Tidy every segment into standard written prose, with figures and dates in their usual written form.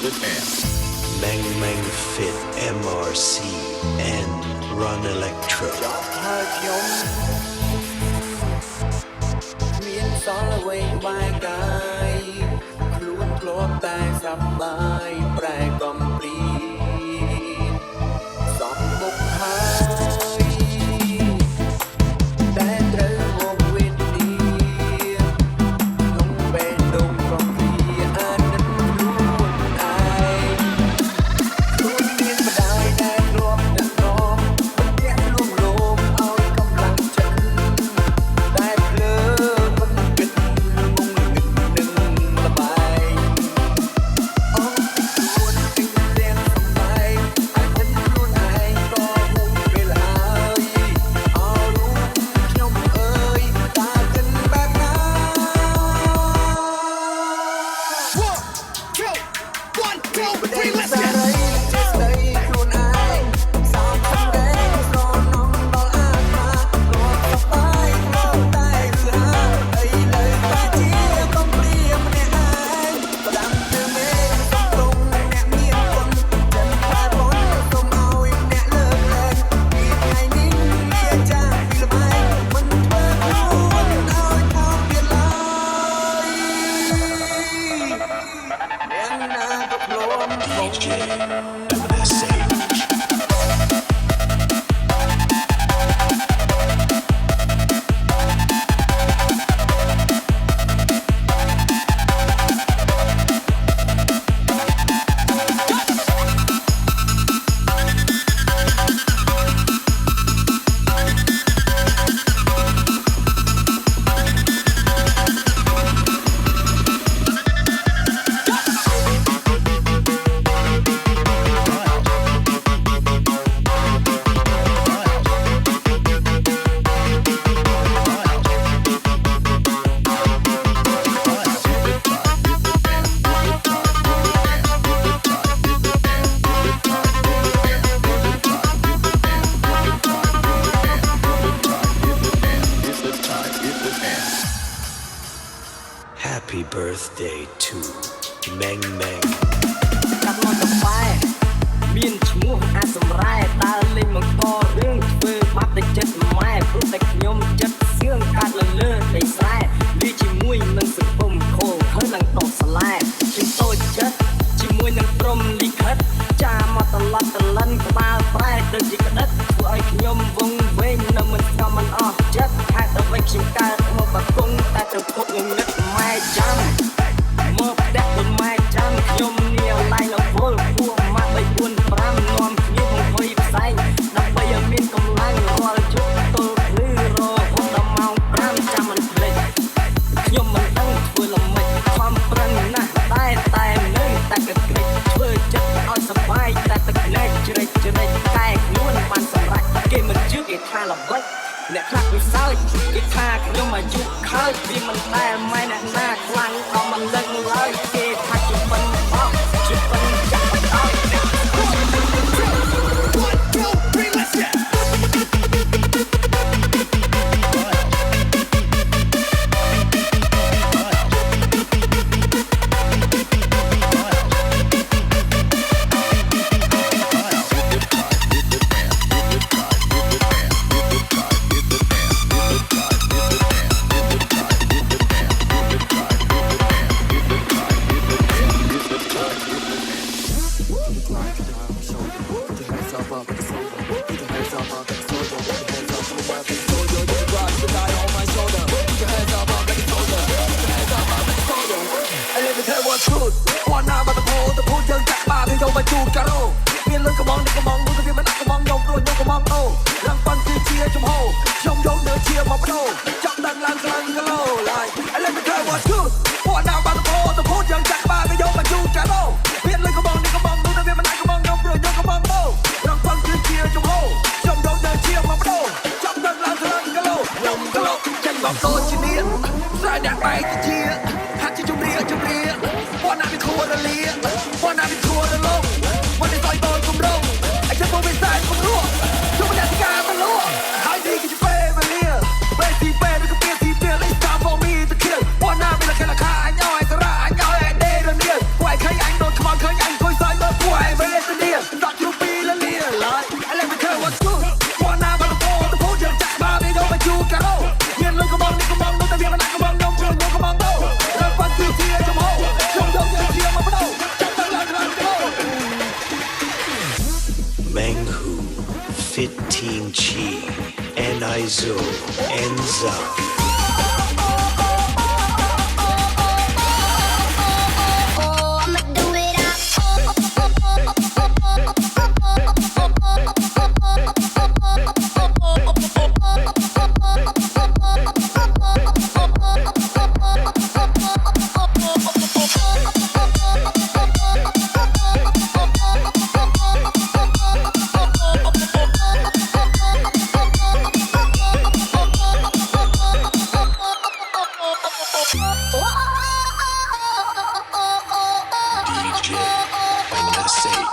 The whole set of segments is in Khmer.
Meng Meng Fit MRC and Run Electro មានសល់អ្វីក្បែរកាយខ្លួនធ្លាប់តែសប្បាយប្រែកំព្រីសំមុខហើយតែត្រូវមកវេទនាក្នុងពេលដងកំព្រីអាណិតខ្លួនឯងខ្លួនមានម្ដាយដែលធ្លាប់ដឹកនាំបន្ទះលួងលោមឲ្យកម្លាំងចិត្តតែភ្លើមិនគិតមុងគិតនឹងលបែងអូខ្លួនពេញទាំងសម្បែងអាចិនខ្លួនឯងក៏មួយពេលហើយអោរូបខ្ញុំអើយតើចិនបែបណា One, two, But three, let's សា get រីចេះស្ដីខ្លួនឯងសំខាន់ដែរស្រណំដល់អាត្មាលោកសប្បាយមកតែគឺហើយឥឡូវបែរជាកំព្រាម្នាក់ឯងផ្ដាំទៅមេសំទងអ្នកមានគុណចិនតែបុនសូមឲ្យអ្នកលើកលែងពីថ្ងៃនេះជាចាស់ពីល្បែងមិនធ្វើខ្លួនឲ្យថោកទៀតឡើយយ៉ាងណាក៏ភ្លាម DJ MSA Happy birthday to Meng Meng កាត់មកទៅបែមានឈ្មោះអាសម្រែដើរលេងមកតរឿងធ្វើបាត់តែចិត្តម៉ែព្រោះតែខ្ញុំចិត្តសឿងកាត់លើដីស្រែលាជាមួយនឹងសង្គមខលឃើញឡើងតោះស្លែខ្ញុំតូចចិត្តជាមួយនឹងព្រំលិខិតចាមកតឡត់តលិនក្បាលប្រែដូចជាក្តិតធ្វើឲ្យខ្ញុំវងវែងនៅមិនស្ងប់មិនអស់ចិត្តហេតុអ្វីខ្ញុំកើតមកបកងតែទៅពុកងឹតម៉ែចាំមកផ្ទះខ្លួនម៉ែចាំខ្ញុំនាឡៃលវលពួកម៉ាក់3 4 5នាំគ្នាមកហុយផ្សែងដើម្បីឲ្យមានកម្លាំងរាល់ជុកទល់ភ្លឺរហូតដល់ម៉ោង5ចាំមិនភ្លេចខ្ញុំមិនដឹងធ្វើល្មិចខំប្រឹងណាស់តែនៅតែកក្រិចធ្វើចិត្តឲ្យសប្បាយតែទឹកភ្នែកជ្រិចតែខ្លួនបានសម្រេចគេមិនជឿគេថាល្បិចអ្នកខ្លះពិសោធន៍គេថាខ្ញុំអាយុខើចវាមិនដែលម៉ែអ្នកណាខ្លាំងដល់មិនលឹងឡើយគេថាជាមិនបោកជាមិនចាក់បដោត one, two, three, let's get One now but the pole young jack ba thì dâu mà chu caro miền lưng cầm đi cầm bóng muốn cái mình đặt cầm bóng dòng rồi nhung cầm bóng ô lăng bắn chia trong hồ trong dấu nửa chia mà bắt đầu trong đằng lăng cái lô lại anh lên cái one two one now but the pole young jack ba thì dâu mà chu caro miền lưng cầm đi cầm bóng muốn cái mình đặt cầm bóng dòng rồi nhung cầm bóng ô lăng bắn chia trong hồ trong dấu nửa chia mà bắt đầu trong đằng lăng cái lô tranh bóng tôi chỉ biết sai đạn bay chia hát chỉ trong ria one now bị thua là lia one now bị thua là lông one day tôi cùng đông anh sẽ không biết sai không lúa chúng mình đã cả ta lúa hai gì cái phê về lia về thì về với cái thì tiền lấy sao for me to kill one now bị là khai là khai anh nhau anh ra anh nhau anh đây rồi lia quay khai anh đồn không ăn khai anh Enzo ends up. I'ma do it up. DJ Message.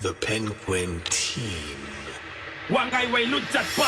The Penguin Team. ว่าไงวัยรุ่นจัดไป